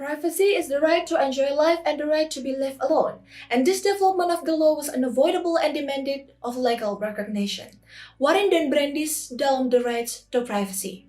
Privacy is the right to enjoy life and the right to be left alone, and this development of the law was unavoidable and demanded of legal recognition. Warren dan Brandis dalam The Right to Privacy.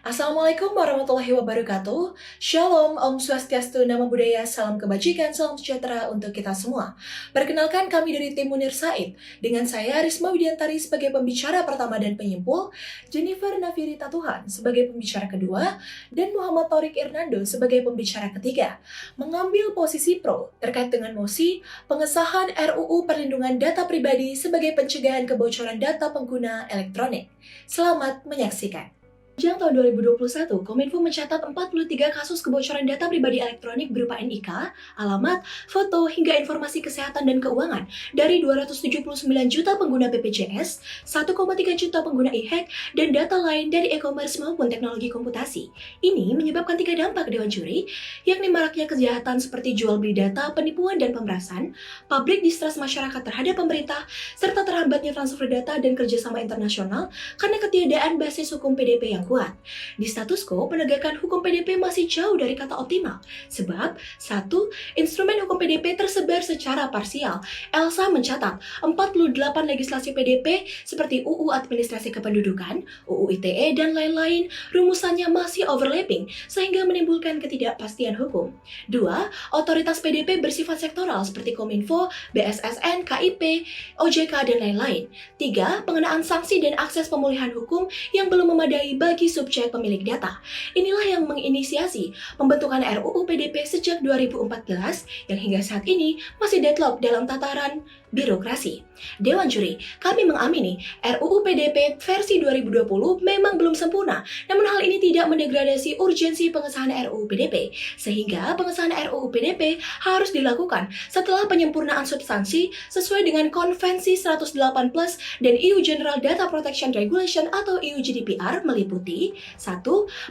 Assalamualaikum warahmatullahi wabarakatuh. Shalom, Om Swastiastu, Namo Buddhaya, salam kebajikan, salam sejahtera untuk kita semua. Perkenalkan kami dari tim Munir Said. Dengan saya, Risma Widiantari sebagai pembicara pertama dan penyimpul, Jennifer Nafiri Tatuhan sebagai pembicara kedua, dan Muhammad Taurik Irnando sebagai pembicara ketiga. Mengambil posisi pro terkait dengan mosi pengesahan RUU Perlindungan Data Pribadi sebagai pencegahan kebocoran data pengguna elektronik. Selamat menyaksikan. Sejak tahun 2021, Kominfo mencatat 43 kasus kebocoran data pribadi elektronik berupa NIK, alamat, foto, hingga informasi kesehatan dan keuangan dari 279 juta pengguna BPJS, 1,3 juta pengguna e-hack, dan data lain dari e-commerce maupun teknologi komputasi. Ini menyebabkan 3 dampak Dewan Juri, yakni maraknya kejahatan seperti jual beli data, penipuan, dan pemerasan, public distrust masyarakat terhadap pemerintah, serta terhambatnya transfer data dan kerjasama internasional karena ketiadaan basis hukum PDP yang kuat. Di status quo, penegakan hukum PDP masih jauh dari kata optimal. Sebab, 1. Instrumen hukum PDP tersebar secara parsial. Elsa mencatat 48 legislasi PDP seperti UU Administrasi Kependudukan, UU ITE, dan lain-lain, rumusannya masih overlapping sehingga menimbulkan ketidakpastian hukum. 2. Otoritas PDP bersifat sektoral seperti Kominfo, BSSN, KIP, OJK, dan lain-lain. 3. Pengenaan sanksi dan akses pemulihan hukum yang belum memadai bagi subjek pemilik data. Inilah yang menginisiasi pembentukan RUU PDP sejak 2014 yang hingga saat ini masih deadlock dalam tataran birokrasi. Dewan Juri, kami mengamini RUU PDP versi 2020 memang belum sempurna, namun hal ini tidak mendegradasi urgensi pengesahan RUU PDP, sehingga pengesahan RUU PDP harus dilakukan setelah penyempurnaan substansi sesuai dengan Konvensi 108+ dan EU General Data Protection Regulation atau EU GDPR meliputi 1.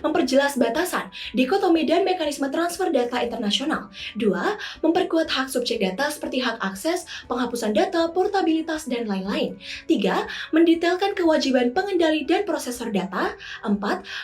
Memperjelas batasan, dikotomi dan mekanisme transfer data internasional. 2. Memperkuat hak subjek data seperti hak akses, penghapusan data, portabilitas, dan lain-lain. 3. Mendetailkan kewajiban pengendali dan prosesor data. 4.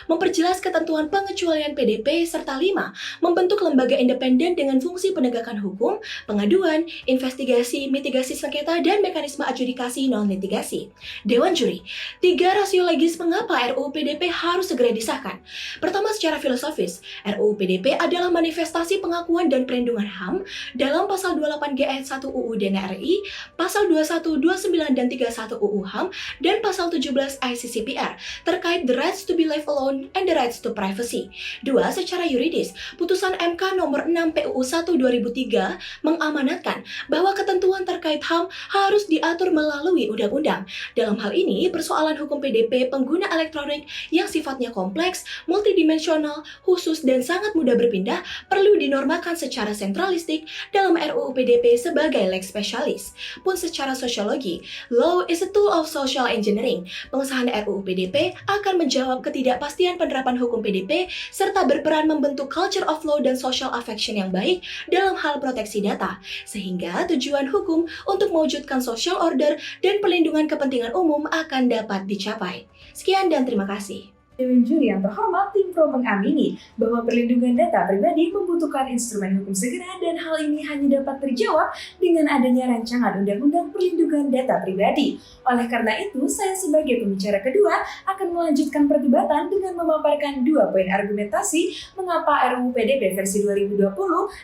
Memperjelas ketentuan pengecualian PDP. Serta 5. Membentuk lembaga independen dengan fungsi penegakan hukum, pengaduan, investigasi, mitigasi sengketa, dan mekanisme adjudikasi non-litigasi. Dewan Juri, 3 rasio legis mengapa RUU PDP harus segera disahkan. Pertama, secara filosofis, RUU PDP adalah manifestasi pengakuan dan perlindungan HAM dalam pasal 28G ayat 1 UU DNRI, pasal 21, 29, dan 31 UU HAM, dan pasal 17 ICCPR terkait the rights to be left alone and the rights to privacy. 2. Secara yuridis, putusan MK nomor 6 PUU 1 2003 mengamanatkan bahwa ketentuan terkait HAM harus diatur melalui undang-undang. Dalam hal ini, persoalan hukum PDP pengguna elektronik yang sifatnya kompleks, multidimensional, khusus, dan sangat mudah berpindah perlu dinormakan secara sentralistik dalam RUU PDP sebagai lex specialis. Pun secara sosiologi, law is a tool of social engineering. Pengesahan RUU PDP akan menjawab ketidakpastian penerapan hukum PDP serta berperan membentuk culture of law dan social affection yang baik dalam hal proteksi data, sehingga tujuan hukum untuk mewujudkan social order dan perlindungan kepentingan umum akan dapat dicapai. Sekian dan terima kasih. Dewan Juri yang terhormat, tim Pro mengamini bahwa perlindungan data pribadi membutuhkan instrumen hukum segera dan hal ini hanya dapat terjawab dengan adanya rancangan Undang-Undang Perlindungan Data Pribadi. Oleh karena itu, saya sebagai pembicara kedua akan melanjutkan perdebatan dengan memaparkan 2 poin argumentasi mengapa RUU PDP versi 2020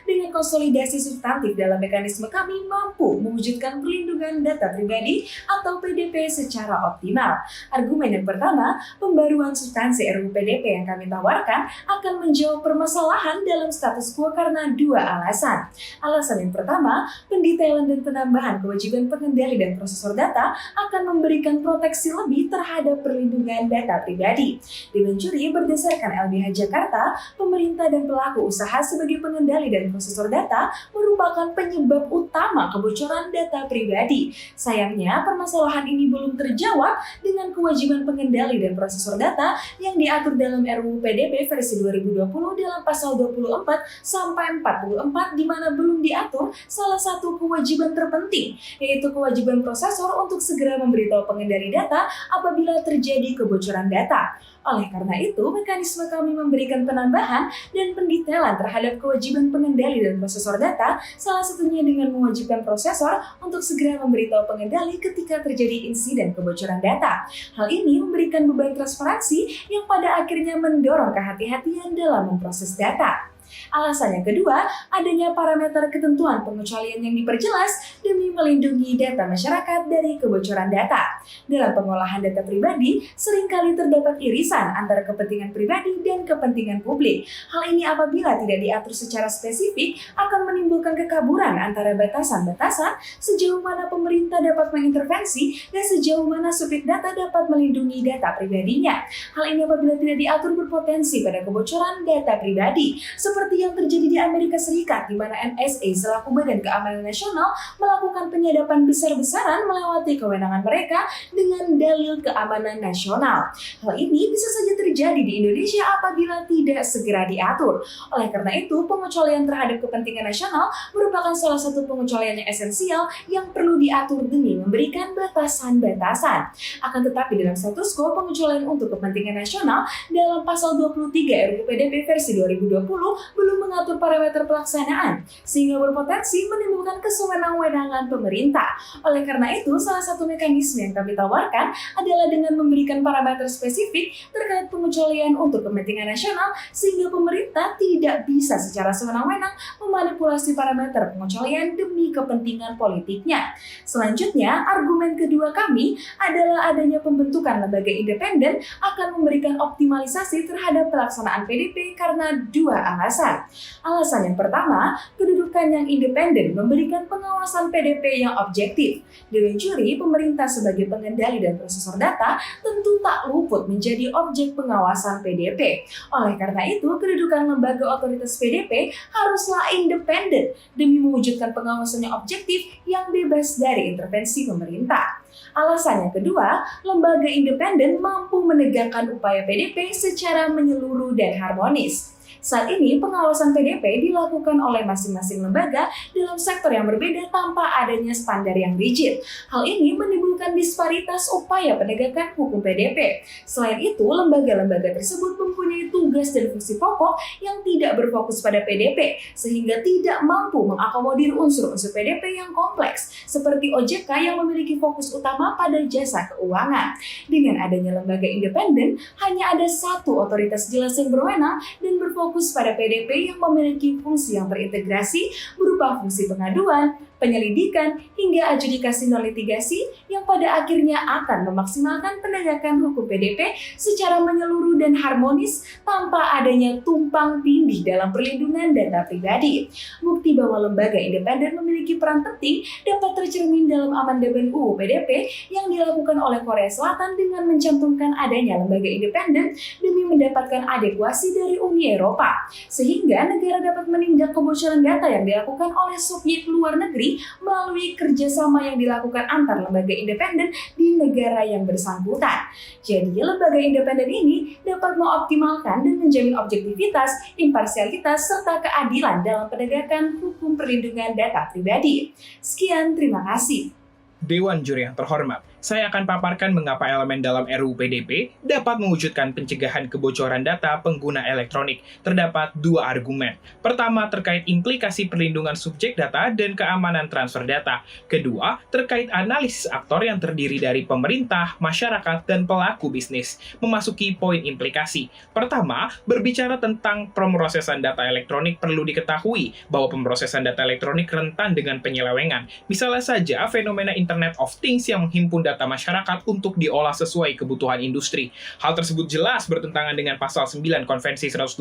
dengan konsolidasi substantif dalam mekanisme kami mampu mewujudkan perlindungan data pribadi atau PDP secara optimal. Argumen yang pertama, pembaruan substansi RUU PDP yang kami tawarkan akan menjawab permasalahan dalam status quo karena 2 alasan. Alasan yang pertama, pendetailan dan penambahan kewajiban pengendali dan prosesor data akan memberikan proteksi lebih terhadap perlindungan data pribadi. Dewan Juri, berdasarkan LBH Jakarta, pemerintah dan pelaku usaha sebagai pengendali dan prosesor data merupakan penyebab utama kebocoran data pribadi. Sayangnya, permasalahan ini belum terjawab dengan kewajiban pengendali dan prosesor data yang diatur dalam RUU PDP versi 2020 dalam pasal 24 sampai 44 di mana belum diatur salah satu kewajiban terpenting, yaitu kewajiban prosesor untuk segera memberitahu pengendali data apabila terjadi kebocoran data. Oleh karena itu, mekanisme kami memberikan penambahan dan pendetailan terhadap kewajiban pengendali dan prosesor data, salah satunya dengan mewajibkan prosesor untuk segera memberitahu pengendali ketika terjadi insiden kebocoran data. Hal ini memberikan beban transparansi yang pada akhirnya mendorong kehati-hatian dalam memproses data. Alasan yang kedua, adanya parameter ketentuan pengecualian yang diperjelas demi melindungi data masyarakat dari kebocoran data. Dalam pengolahan data pribadi, seringkali terdapat irisan antara kepentingan pribadi dan kepentingan publik. Hal ini apabila tidak diatur secara spesifik akan menimbulkan kekaburan antara batasan-batasan sejauh mana pemerintah dapat mengintervensi dan sejauh mana subjek data dapat melindungi data pribadinya. Hal ini apabila tidak diatur berpotensi pada kebocoran data pribadi, seperti yang terjadi di Amerika Serikat, di mana NSA selaku Badan Keamanan Nasional melakukan penyadapan besar-besaran melewati kewenangan mereka dengan dalil keamanan nasional. Hal ini bisa saja terjadi di Indonesia apabila tidak segera diatur. Oleh karena itu, pengecualian terhadap kepentingan nasional merupakan salah satu pengecualian yang esensial yang perlu diatur demi memberikan batasan-batasan. Akan tetapi dalam status quo, pengecualian untuk kepentingan nasional dalam pasal 23 RUU PDP versi 2020 belum mengatur parameter pelaksanaan, sehingga berpotensi menimbulkan kesewenang-wenangan pemerintah. Oleh karena itu, salah satu mekanisme yang kami tawarkan adalah dengan memberikan parameter spesifik terkait pengecualian untuk kepentingan nasional, sehingga pemerintah tidak bisa secara sewenang-wenang memanipulasi parameter pengecualian demi kepentingan politiknya. Selanjutnya, argumen kedua kami adalah adanya pembentukan lembaga independen akan memberikan optimalisasi terhadap pelaksanaan PDP karena dua alasan. Alasan yang pertama, kedudukan yang independen memberikan pengawasan PDP yang objektif. Dewan juri, pemerintah sebagai pengendali dan prosesor data tentu tak luput menjadi objek pengawasan PDP. Oleh karena itu, kedudukan lembaga otoritas PDP haruslah independen demi mewujudkan pengawasan yang objektif yang bebas dari intervensi pemerintah. Alasan yang kedua, lembaga independen mampu menegakkan upaya PDP secara menyeluruh dan harmonis. Saat ini, pengawasan PDP dilakukan oleh masing-masing lembaga dalam sektor yang berbeda tanpa adanya standar yang rigid. Hal ini menimbulkan disparitas upaya penegakan hukum PDP. Selain itu, lembaga-lembaga tersebut mempunyai tugas dan fungsi pokok yang tidak berfokus pada PDP, sehingga tidak mampu mengakomodir unsur-unsur PDP yang kompleks, seperti OJK yang memiliki fokus utama pada jasa keuangan. Dengan adanya lembaga independen, hanya ada satu otoritas jelas yang berwenang dan berfokus pada PDP yang memiliki fungsi yang terintegrasi berupa fungsi pengaduan, penyelidikan, hingga adjudikasi non-litigasi yang pada akhirnya akan memaksimalkan penegakan hukum PDP secara menyeluruh dan harmonis tanpa adanya tumpang tindih dalam perlindungan data pribadi. Bukti bahwa lembaga independen memiliki peran penting dapat tercermin dalam amandemen UU PDP yang dilakukan oleh Korea Selatan dengan mencantumkan adanya lembaga independen demi mendapatkan adekuasi dari Uni Eropa, sehingga negara dapat menindak kebocoran data yang dilakukan oleh subjek luar negeri melalui kerjasama yang dilakukan antar lembaga independen di negara yang bersangkutan. Jadi, lembaga independen ini dapat mengoptimalkan dan menjamin objektivitas, imparsialitas, serta keadilan dalam penegakan hukum perlindungan data pribadi. Sekian, terima kasih. Dewan Juri yang terhormat, saya akan paparkan mengapa elemen dalam RUU PDP dapat mewujudkan pencegahan kebocoran data pengguna elektronik. Terdapat dua argumen. Pertama, terkait implikasi perlindungan subjek data dan keamanan transfer data. Kedua, terkait analisis aktor yang terdiri dari pemerintah, masyarakat, dan pelaku bisnis. Memasuki poin implikasi. Pertama, berbicara tentang pemrosesan data elektronik, perlu diketahui bahwa pemrosesan data elektronik rentan dengan penyelewengan. Misalnya saja fenomena Internet of Things yang menghimpun data masyarakat untuk diolah sesuai kebutuhan industri. Hal tersebut jelas bertentangan dengan pasal 9 Konvensi 108+.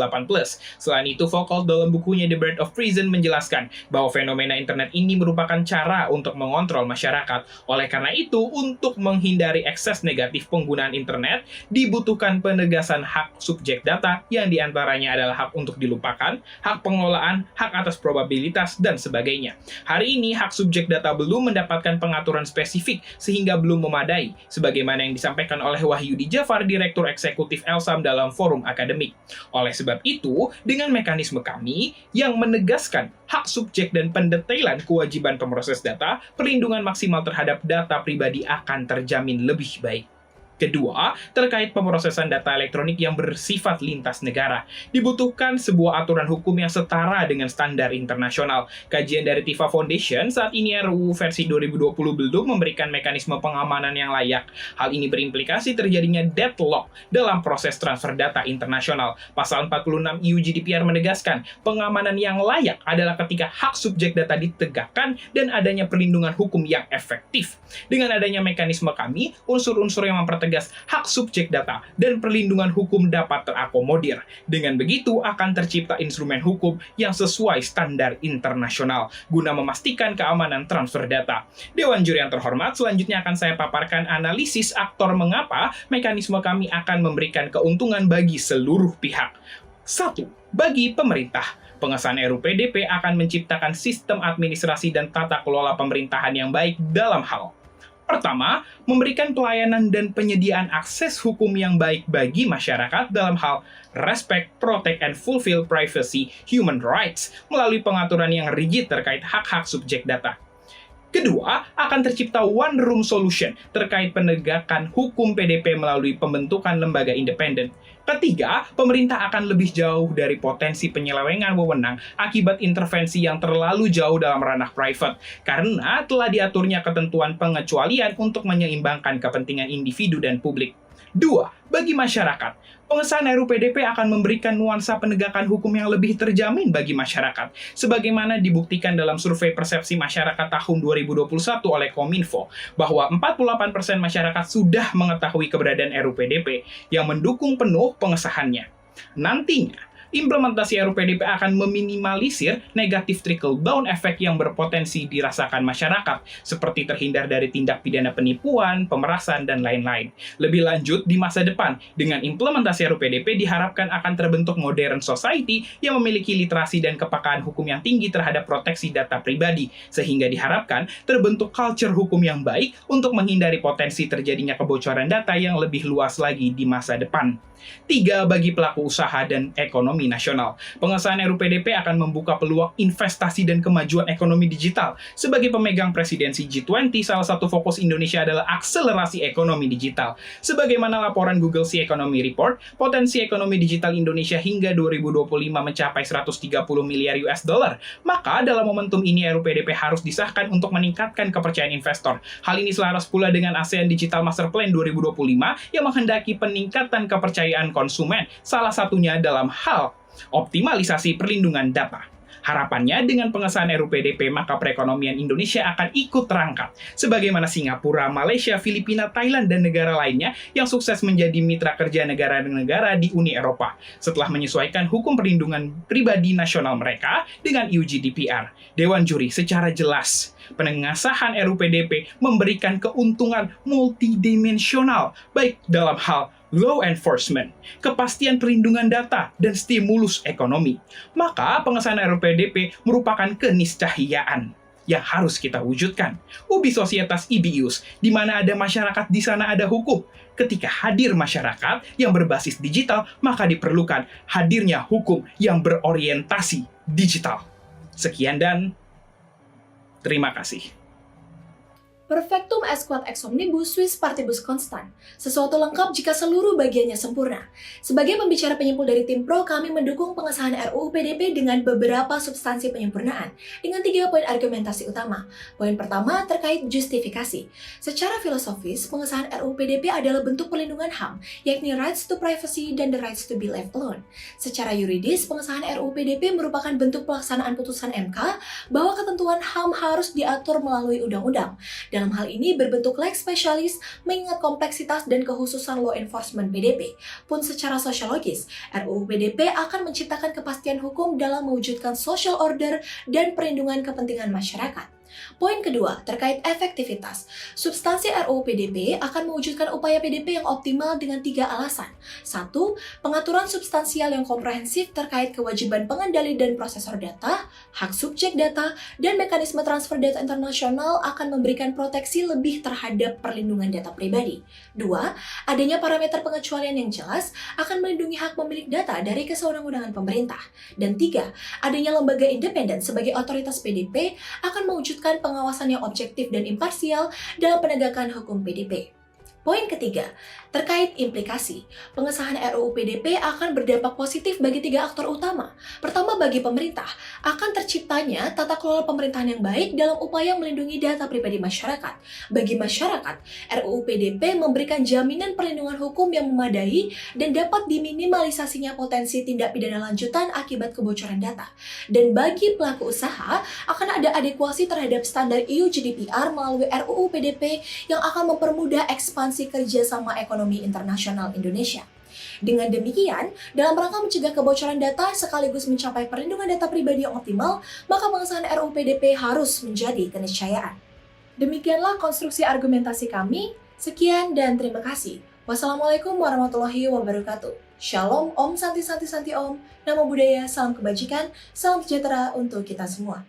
Selain itu, Foucault dalam bukunya The Birth of Reason menjelaskan bahwa fenomena internet ini merupakan cara untuk mengontrol masyarakat. Oleh karena itu, untuk menghindari ekses negatif penggunaan internet, dibutuhkan penegasan hak subjek data yang diantaranya adalah hak untuk dilupakan, hak pengelolaan, hak atas probabilitas, dan sebagainya. Hari ini, hak subjek data belum mendapatkan pengaturan spesifik sehingga belum belum memadai, sebagaimana yang disampaikan oleh Wahyudi Jafar, Direktur Eksekutif Elsam dalam forum akademik. Oleh sebab itu, dengan mekanisme kami yang menegaskan hak subjek dan pendetailan kewajiban pemroses data, perlindungan maksimal terhadap data pribadi akan terjamin lebih baik. Kedua, terkait pemrosesan data elektronik yang bersifat lintas negara. Dibutuhkan sebuah aturan hukum yang setara dengan standar internasional. Kajian dari Tifa Foundation, saat ini RUU versi 2020 belum memberikan mekanisme pengamanan yang layak. Hal ini berimplikasi terjadinya deadlock dalam proses transfer data internasional. Pasal 46 EU GDPR menegaskan, pengamanan yang layak adalah ketika hak subjek data ditegakkan dan adanya perlindungan hukum yang efektif. Dengan adanya mekanisme kami, unsur-unsur yang mempertegas hak subjek data dan perlindungan hukum dapat terakomodir. Dengan begitu akan tercipta instrumen hukum yang sesuai standar internasional guna memastikan keamanan transfer data. Dewan Juri yang terhormat, selanjutnya akan saya paparkan analisis aktor mengapa mekanisme kami akan memberikan keuntungan bagi seluruh pihak. 1. Bagi pemerintah. Pengesahan RUU PDP akan menciptakan sistem administrasi dan tata kelola pemerintahan yang baik dalam hal: pertama, memberikan pelayanan dan penyediaan akses hukum yang baik bagi masyarakat dalam hal respect, protect, and fulfill privacy human rights melalui pengaturan yang rigid terkait hak-hak subjek data. Kedua, akan tercipta one room solution terkait penegakan hukum PDP melalui pembentukan lembaga independen. Ketiga, pemerintah akan lebih jauh dari potensi penyelewengan wewenang akibat intervensi yang terlalu jauh dalam ranah private, karena telah diaturnya ketentuan pengecualian untuk menyeimbangkan kepentingan individu dan publik. 2. Bagi masyarakat. Pengesahan RUU PDP akan memberikan nuansa penegakan hukum yang lebih terjamin bagi masyarakat, sebagaimana dibuktikan dalam survei persepsi masyarakat tahun 2021 oleh Kominfo, bahwa 48% masyarakat sudah mengetahui keberadaan RUU PDP yang mendukung penuh pengesahannya. Nantinya, implementasi RUU PDP akan meminimalisir negatif trickle-down efek yang berpotensi dirasakan masyarakat, seperti terhindar dari tindak pidana penipuan, pemerasan, dan lain-lain. Lebih lanjut, di masa depan, dengan implementasi RUU PDP diharapkan akan terbentuk modern society yang memiliki literasi dan kepekaan hukum yang tinggi terhadap proteksi data pribadi, sehingga diharapkan terbentuk culture hukum yang baik untuk menghindari potensi terjadinya kebocoran data yang lebih luas lagi di masa depan. 3. Bagi pelaku usaha dan ekonomi nasional. Pengesahan RUU PDP akan membuka peluang investasi dan kemajuan ekonomi digital. Sebagai pemegang presidensi G20, salah satu fokus Indonesia adalah akselerasi ekonomi digital. Sebagaimana laporan Google Sea Economy Report, potensi ekonomi digital Indonesia hingga 2025 mencapai 130 miliar US dollar. Maka dalam momentum ini RUU PDP harus disahkan untuk meningkatkan kepercayaan investor. Hal ini selaras pula dengan ASEAN Digital Master Plan 2025 yang menghendaki peningkatan kepercayaan konsumen, salah satunya dalam hal optimalisasi perlindungan data. Harapannya dengan pengesahan RUU PDP maka perekonomian Indonesia akan ikut terangkat, sebagaimana Singapura, Malaysia, Filipina, Thailand, dan negara lainnya yang sukses menjadi mitra kerja negara-negara di Uni Eropa setelah menyesuaikan hukum perlindungan pribadi nasional mereka dengan EU GDPR. Dewan Juri secara jelas, pengesahan RUU PDP memberikan keuntungan multidimensional baik dalam hal law enforcement, kepastian perlindungan data, dan stimulus ekonomi. Maka pengesahan RUU PDP merupakan keniscayaan yang harus kita wujudkan. Ubi societas ibius, di mana ada masyarakat, di sana ada hukum. Ketika hadir masyarakat yang berbasis digital, maka diperlukan hadirnya hukum yang berorientasi digital. Sekian dan terima kasih. Perfectum est quod ex omnibus suis partibus constant. Sesuatu lengkap jika seluruh bagiannya sempurna. Sebagai pembicara penyimpul dari tim Pro, kami mendukung pengesahan RUU PDP dengan beberapa substansi penyempurnaan, dengan 3 poin argumentasi utama. Poin pertama terkait justifikasi. Secara filosofis, pengesahan RUU PDP adalah bentuk perlindungan HAM, yakni rights to privacy dan the rights to be left alone. Secara yuridis, pengesahan RUU PDP merupakan bentuk pelaksanaan putusan MK bahwa ketentuan HAM harus diatur melalui undang-undang. Dalam hal ini berbentuk lex specialis mengingat kompleksitas dan kekhususan law enforcement PDP. Pun secara sosiologis, RUU PDP akan menciptakan kepastian hukum dalam mewujudkan social order dan perlindungan kepentingan masyarakat. Poin kedua, terkait efektivitas. Substansi RUU PDP akan mewujudkan upaya PDP yang optimal dengan 3 alasan. 1. Pengaturan substansial yang komprehensif terkait kewajiban pengendali dan prosesor data, hak subjek data, dan mekanisme transfer data internasional akan memberikan proteksi lebih terhadap perlindungan data pribadi. 2. Adanya parameter pengecualian yang jelas akan melindungi hak pemilik data dari kesewenang-wenangan pemerintah. Dan 3. Adanya lembaga independen sebagai otoritas PDP akan mewujudkan pengawasan yang objektif dan imparsial dalam penegakan hukum PDP. Poin ketiga, terkait implikasi. Pengesahan RUU PDP akan berdampak positif bagi 3 aktor utama. Pertama, bagi pemerintah, akan terciptanya tata kelola pemerintahan yang baik dalam upaya melindungi data pribadi masyarakat. Bagi masyarakat, RUU PDP memberikan jaminan perlindungan hukum yang memadai dan dapat diminimalisasinya potensi tindak pidana lanjutan akibat kebocoran data. Dan bagi pelaku usaha, akan ada adekuasi terhadap standar EU GDPR melalui RUU PDP yang akan mempermudah ekspansi kerjasama ekonomi internasional Indonesia. Dengan demikian, dalam rangka mencegah kebocoran data sekaligus mencapai perlindungan data pribadi yang optimal, maka pengesahan RUU PDP harus menjadi keniscayaan. Demikianlah konstruksi argumentasi kami. Sekian dan terima kasih. Wassalamualaikum warahmatullahi wabarakatuh. Shalom, Om Santi Santi Santi Om. Namo Buddhaya, salam kebajikan, salam sejahtera untuk kita semua.